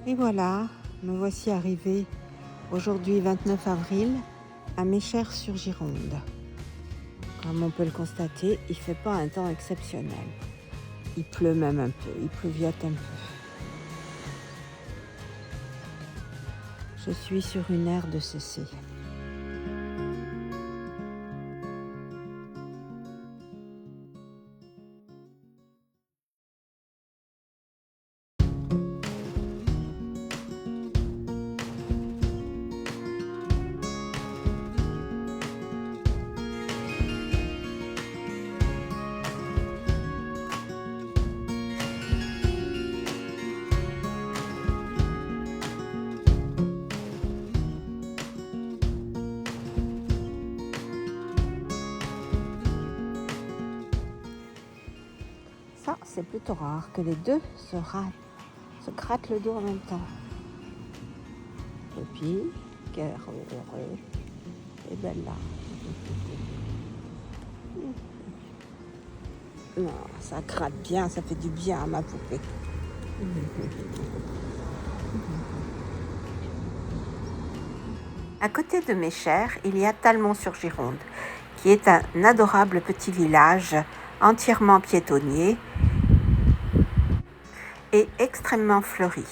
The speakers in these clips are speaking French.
Et voilà, me voici arrivée aujourd'hui 29 avril à Méchères-sur-Gironde. Comme on peut le constater, il ne fait pas un temps exceptionnel. Il pleut même un peu, il pleuviote un peu. Je suis sur une aire de CC. Ça, c'est plutôt rare que les deux se grattent le dos en même temps. Et puis, quel heureux et belle là. Non, ça gratte bien, ça fait du bien à ma poupée. À côté de Méchères, il y a Talmont-sur-Gironde, qui est un adorable petit village entièrement piétonnier et extrêmement fleuri.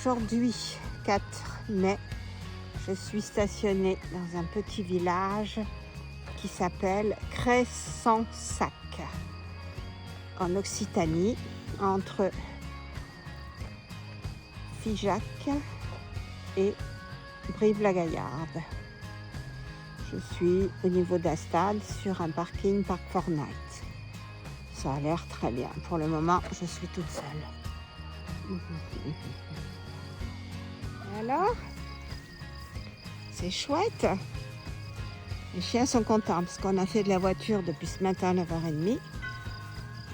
Aujourd'hui, 4 mai, je suis stationnée dans un petit village qui s'appelle Cressensac, en Occitanie, entre Figeac et Brive-la-Gaillarde. Je suis au niveau d'Astade sur un parking Park Fortnite. Ça a l'air très bien. Pour le moment, je suis toute seule. Et alors, c'est chouette. Les chiens sont contents parce qu'on a fait de la voiture depuis ce matin à 9h30 et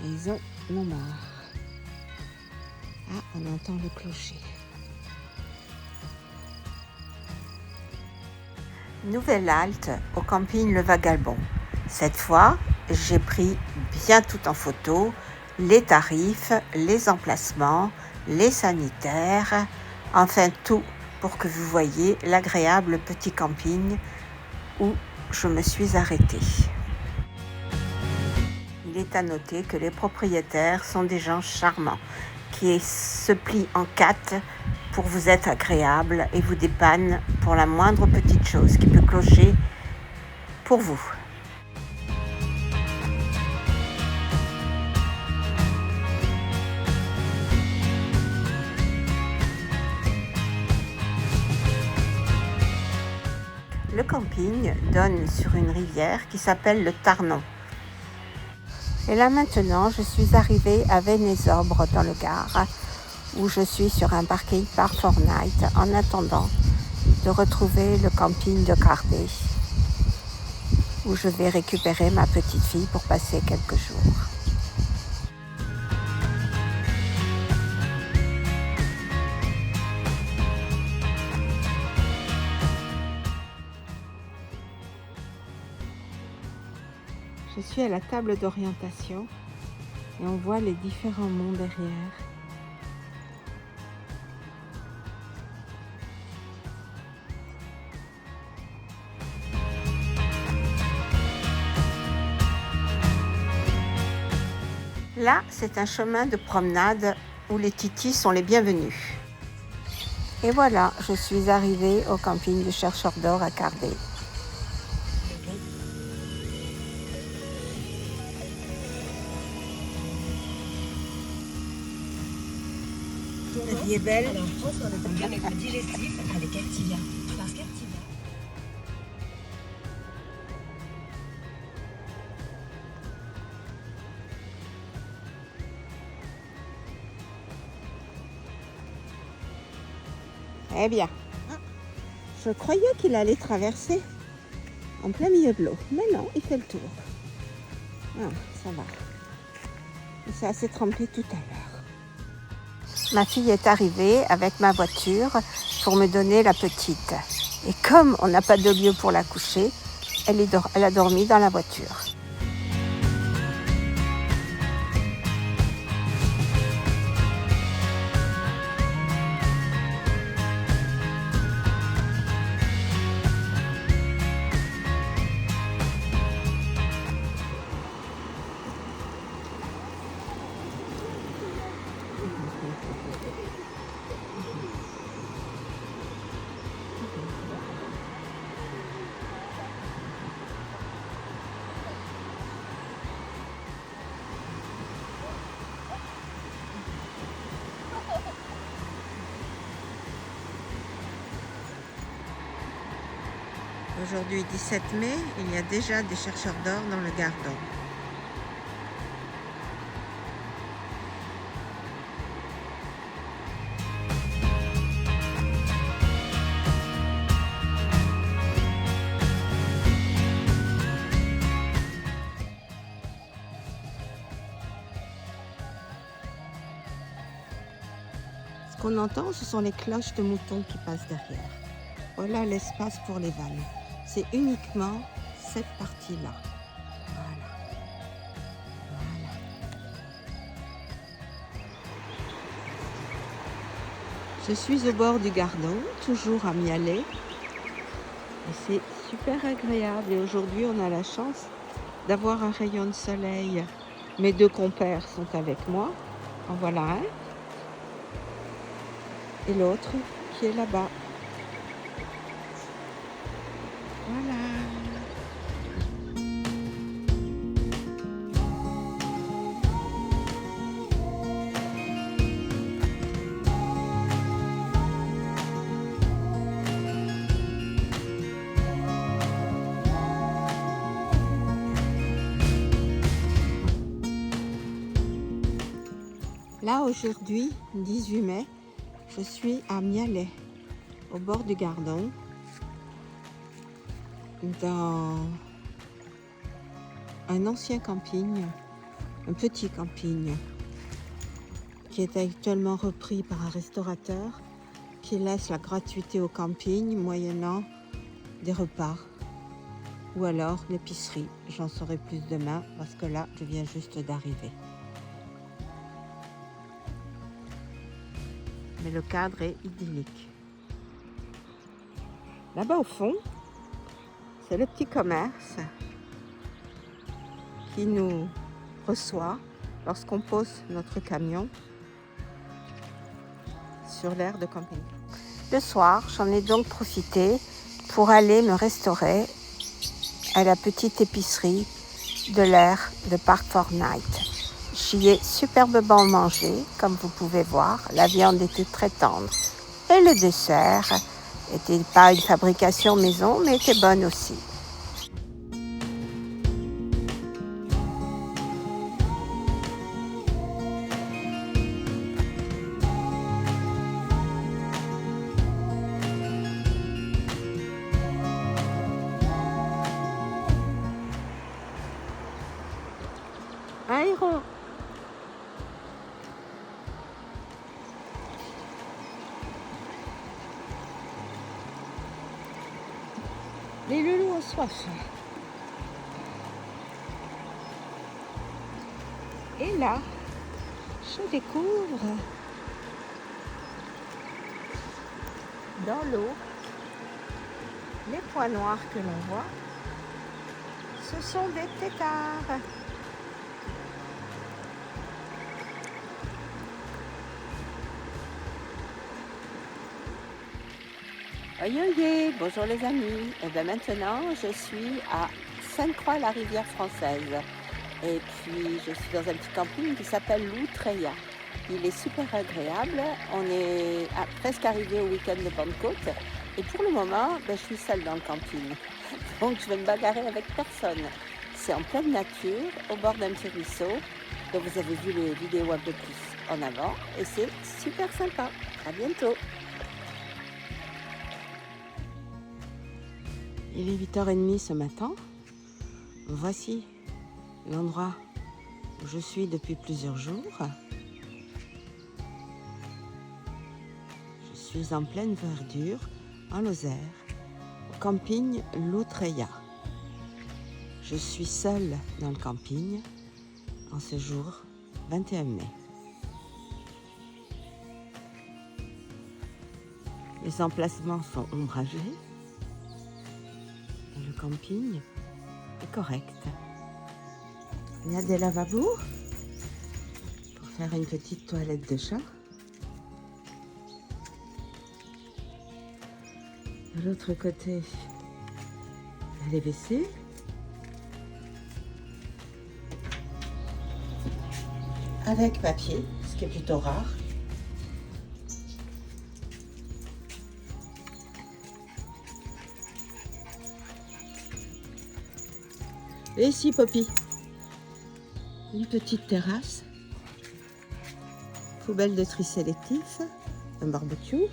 ils en ont marre. Ah, on entend le clocher. Nouvelle halte au camping Le Vagabond. Cette fois, j'ai pris bien tout en photo, les tarifs, les emplacements, les sanitaires, enfin tout pour que vous voyez l'agréable petit camping où je me suis arrêtée. Il est à noter que les propriétaires sont des gens charmants qui se plient en 4 pour vous être agréables et vous dépannent pour la moindre petite chose qui peut clocher pour vous. Le camping donne sur une rivière qui s'appelle le Tarnon. Et là maintenant, je suis arrivée à Vénézobre dans le Gard, où je suis sur un parking Park Fortnite en attendant de retrouver le camping de Cardé, où je vais récupérer ma petite fille pour passer quelques jours. Je suis à la table d'orientation et on voit les différents monts derrière. Là, c'est un chemin de promenade où les titis sont les bienvenus. Et voilà, je suis arrivée au camping du Chercheur d'Or à Cardé. La vie est belle. Alors, prends soin de ton bien-être digestif avec Activia. Parce qu'Activia... Eh bien, je croyais qu'il allait traverser en plein milieu de l'eau. Mais non, il fait le tour. Ah, ça va. Il s'est assez trempé tout à l'heure. Ma fille est arrivée avec ma voiture pour me donner la petite. Et comme on n'a pas de lieu pour la coucher, elle a dormi dans la voiture. Aujourd'hui, 17 mai, il y a déjà des chercheurs d'or dans le Gardon. Ce qu'on entend, ce sont les cloches de moutons qui passent derrière. Voilà l'espace pour les vannes. C'est uniquement cette partie-là. Voilà. Voilà. Je suis au bord du Gardon, toujours à Mialet. Et c'est super agréable. Et aujourd'hui, on a la chance d'avoir un rayon de soleil. Mes 2 compères sont avec moi. En voilà un. et l'autre qui est là-bas. Voilà. Là, aujourd'hui, 18 mai, je suis à Mialet, au bord du Gardon, dans un ancien camping, un petit camping, qui est actuellement repris par un restaurateur qui laisse la gratuité au camping moyennant des repas ou alors l'épicerie. J'en saurai plus demain parce que là, je viens juste d'arriver. Mais le cadre est idyllique. Là-bas au fond, c'est le petit commerce qui nous reçoit lorsqu'on pose notre camion sur l'aire de camping. Le soir, j'en ai donc profité pour aller me restaurer à la petite épicerie de l'aire de Park Fortnite. J'y ai superbement mangé, comme vous pouvez voir. La viande était très tendre et le dessert n'était pas une fabrication maison, mais était bonne aussi. Un héros. Les loulous ont soif. Et là, je découvre dans l'eau les points noirs que l'on voit. Ce sont des têtards. Oyoye, bonjour les amis. Et bien maintenant, je suis à Sainte-Croix-la-Rivière française. Et puis, je suis dans un petit camping qui s'appelle l'Outreya. Il est super agréable. On est presque arrivé au week-end de Pentecôte. Et pour le moment, je suis seule dans le camping. Donc, je vais me bagarrer avec personne. C'est en pleine nature, au bord d'un petit ruisseau. Donc, vous avez vu les vidéos un peu plus en avant. Et c'est super sympa. À bientôt. Il est 8h30 ce matin. Voici l'endroit où je suis depuis plusieurs jours. Je suis en pleine verdure, en Lozère, au camping l'Outreya. Je suis seule dans le camping en ce jour 21 mai. Les emplacements sont ombragés. Et le camping est correct. Il y a des lavabos pour faire une petite toilette de chat. De l'autre côté, il y a les WC. Avec papier, ce qui est plutôt rare. Et ici, Poppy, une petite terrasse, poubelle de tri sélectif, un barbecue,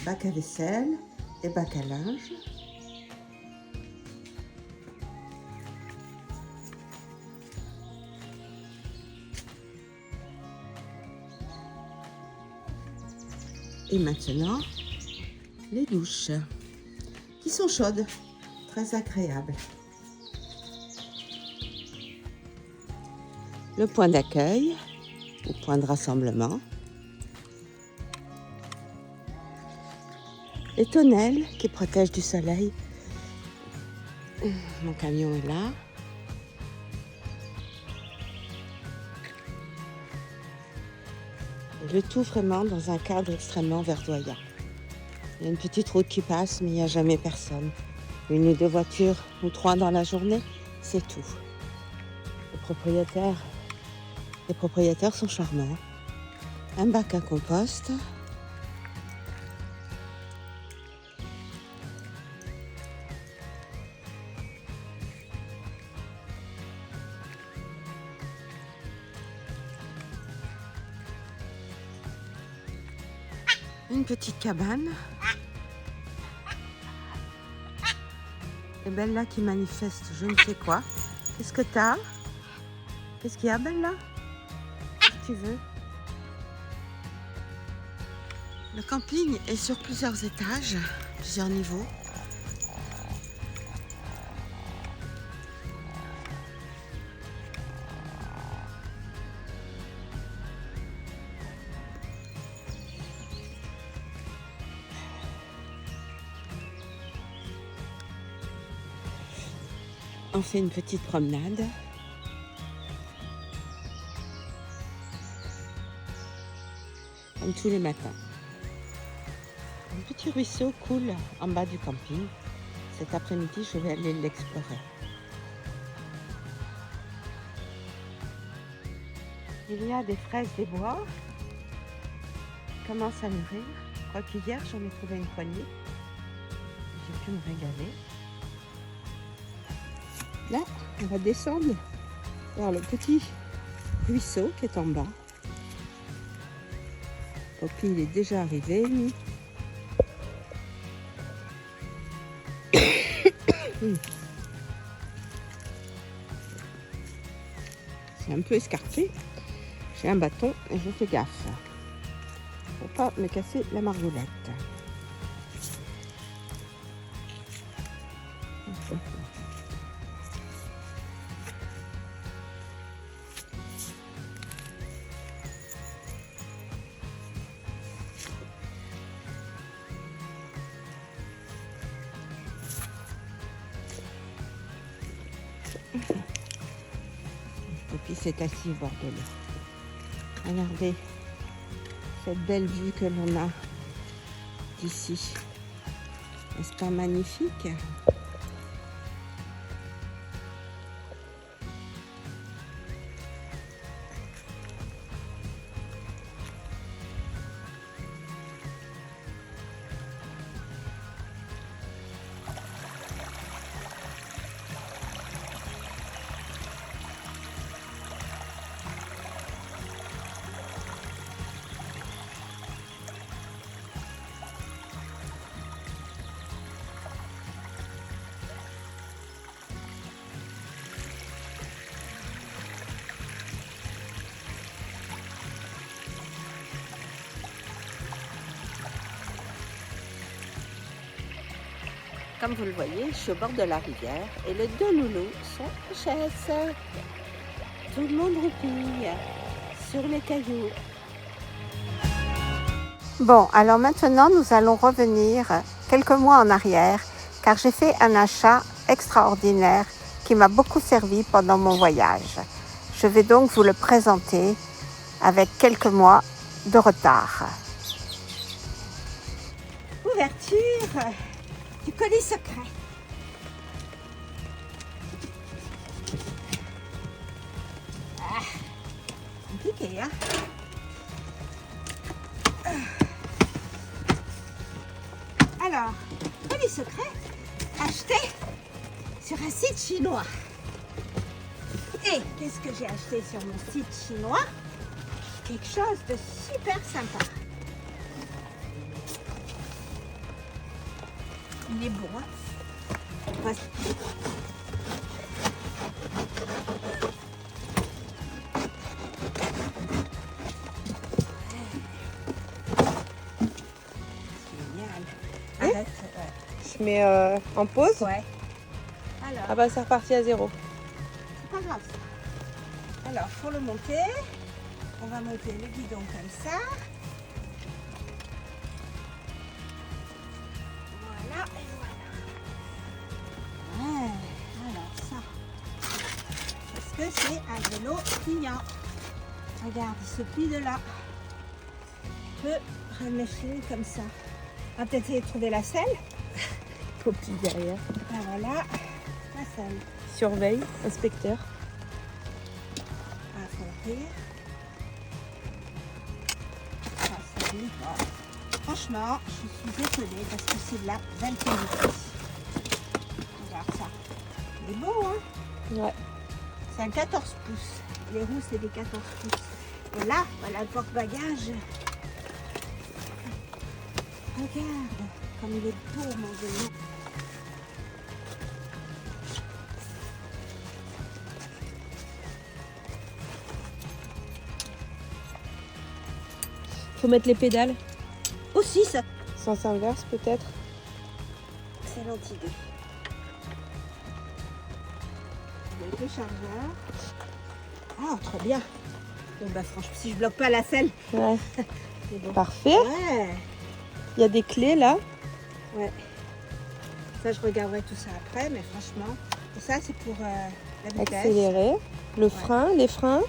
bac à vaisselle et bac à linge. Et maintenant, les douches. Qui sont chaudes, très agréables. Le point d'accueil, ou point de rassemblement. Les tonnelles qui protègent du soleil. Mon camion est là. Et le tout vraiment dans un cadre extrêmement verdoyant. Il y a une petite route qui passe, mais il n'y a jamais personne. Une ou deux voitures, ou trois dans la journée, c'est tout. Les propriétaires sont charmants. Un bac à compost. Une petite cabane. Et Bella qui manifeste je ne sais quoi. Qu'est-ce que t'as? Qu'est-ce qu'il y a, Bella? Qu'est-ce que tu veux? Le camping est sur plusieurs étages, plusieurs niveaux. On fait une petite promenade. Comme tous les matins. Un petit ruisseau coule en bas du camping. Cet après-midi, je vais aller l'explorer. Il y a des fraises des bois qui commencent à mûrir. Je crois qu'hier, j'en ai trouvé une poignée. J'ai pu me régaler. Là, on va descendre vers le petit ruisseau qui est en bas. Poppy, il est déjà arrivé, lui. C'est un peu escarpé. J'ai un bâton et je fais gaffe pour pas me casser la margoulette. Poppy s'est assis au bord de l'eau. Regardez cette belle vue que l'on a d'ici. N'est-ce pas magnifique? Comme vous le voyez, je suis au bord de la rivière et les deux loulous sont en chaise. Tout le monde roupille sur les cailloux. Bon, alors maintenant, nous allons revenir quelques mois en arrière car j'ai fait un achat extraordinaire qui m'a beaucoup servi pendant mon voyage. Je vais donc vous le présenter avec quelques mois de retard. Ouverture du colis secret. Ah, compliqué, hein? Alors, colis secret acheté sur un site chinois. Et qu'est-ce que j'ai acheté sur mon site chinois? Quelque chose de super sympa. Il est beau, hein? Génial. Arrête. Je mets en pause. Ouais. Alors, Ah bah c'est reparti à zéro. c'est pas grave ça. Alors, pour le monter, on va monter le guidon comme ça. Voilà et voilà. Ouais, alors ça. Parce que c'est un vélo pliant. Regarde, il se plie de là. peu ramener comme ça. On va peut-être essayer de trouver la selle. Copie derrière. Ah, voilà, la selle. Surveille, inspecteur. Ah, faut l'ouvrir. Ah, ça lit pas. Franchement, je suis étonnée parce que c'est de la belle qualité. Regarde ça. Il est beau, hein? Ouais. C'est un 14 pouces. Les roues, c'est des 14 pouces. Et là, voilà le porte-bagages. Regarde comme il est beau, mon vélo. Faut mettre les pédales. Aussi, ça. Sens inverse peut-être. Excellente idée. Avec le chargeur. Ah, trop bien. Bon, bah, franchement, si je bloque pas la selle, Ouais. c'est bon. Parfait. Ouais. Il y a des clés là. Ouais. Ça, je regarderai tout ça après, mais franchement, et ça, c'est pour la vitesse. Accélérer. Le frein, les freins.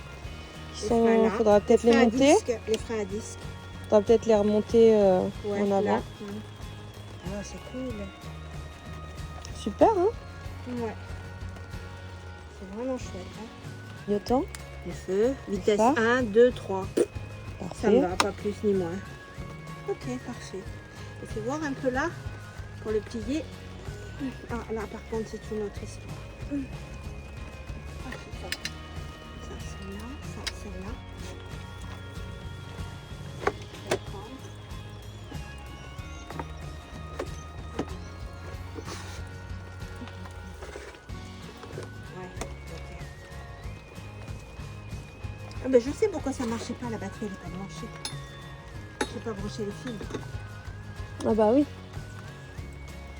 Les freins là. Faudra peut-être les freins à monter. disque, les freins à disque. Faudra peut-être les remonter Ouais, en avant. là. Ah, c'est cool. Super, hein? Ouais. C'est vraiment chouette. Hein. Clignotant. Les feux, vitesse Ça. 1, 2, 3. Ça me Parfait. va, pas plus ni moins. Ok, parfait. Et fais voir un peu là, pour le plier. Ah, là, par contre, c'est une autre histoire. Ah, c'est ça. Ça, c'est là, ça, c'est là. Je vais prendre. Ouais, ok. Ah, ben, je sais pourquoi ça marchait pas, la batterie, elle n'est pas branchée. Je n'ai pas branché les fils. Ah bah oui.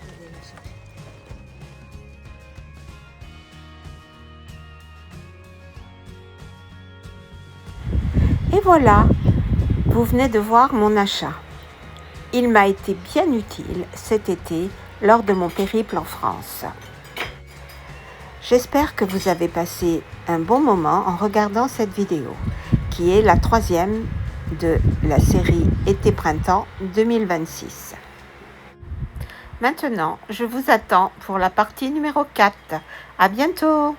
Allez, la charge. Et voilà, vous venez de voir mon achat. Il m'a été bien utile cet été lors de mon périple en France. J'espère que vous avez passé un bon moment en regardant cette vidéo, qui est la 3e de la série Été-Printemps 2026. Maintenant, je vous attends pour la partie numéro 4. À bientôt!